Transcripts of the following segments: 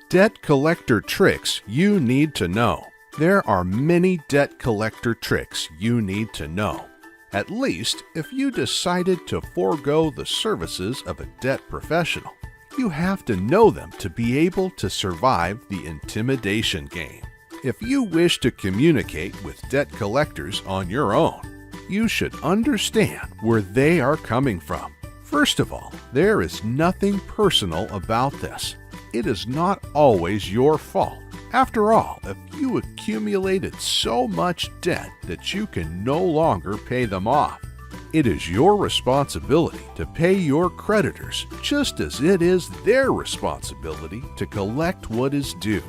Debt collector tricks you need to know. There are many debt collector tricks you need to know. At least if you decided to forego the services of a debt professional. You have to know them to be able to survive the intimidation game. If you wish to communicate with debt collectors on your own, you should understand where they are coming from. First of all, there is nothing personal about this. It is not always your fault. After all, if you accumulated so much debt that you can no longer pay them off, it is your responsibility to pay your creditors just as it is their responsibility to collect what is due.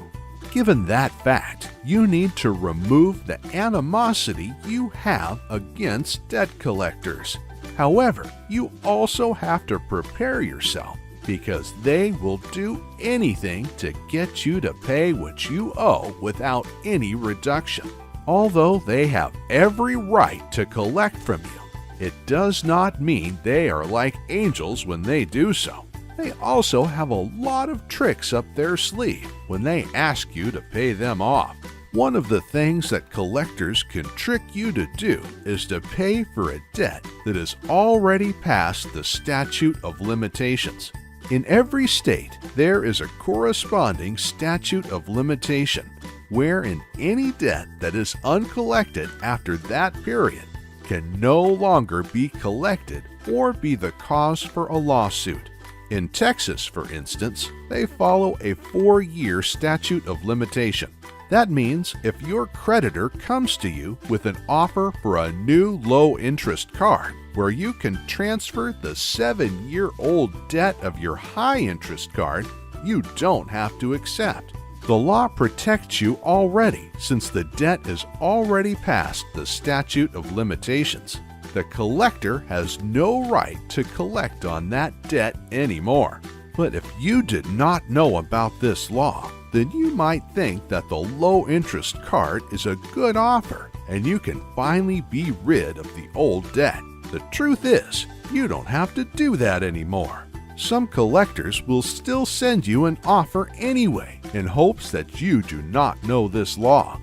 Given that fact, you need to remove the animosity you have against debt collectors. However, you also have to prepare yourself because they will do anything to get you to pay what you owe without any reduction. Although they have every right to collect from you, it does not mean they are like angels when they do so. They also have a lot of tricks up their sleeve when they ask you to pay them off. One of the things that collectors can trick you to do is to pay for a debt that is already past the statute of limitations. In every state, there is a corresponding statute of limitation, wherein any debt that is uncollected after that period can no longer be collected or be the cause for a lawsuit. In Texas, for instance, they follow a 4-year statute of limitation. That means if your creditor comes to you with an offer for a new low-interest card where you can transfer the 7-year-old debt of your high-interest card, you don't have to accept. The law protects you already since the debt is already past the statute of limitations. The collector has no right to collect on that debt anymore. But if you did not know about this law, then you might think that the low-interest card is a good offer and you can finally be rid of the old debt. The truth is, you don't have to do that anymore. Some collectors will still send you an offer anyway in hopes that you do not know this law.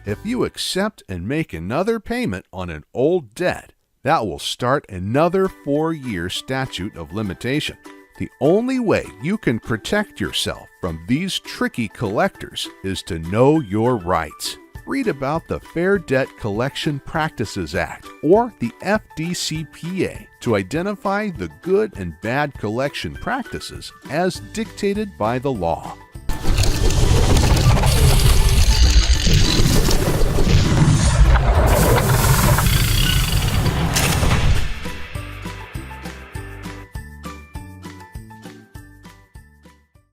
If you accept and make another payment on an old debt, that will start another 4-year statute of limitation. The only way you can protect yourself from these tricky collectors is to know your rights. Read about the Fair Debt Collection Practices Act, or the FDCPA, to identify the good and bad collection practices as dictated by the law.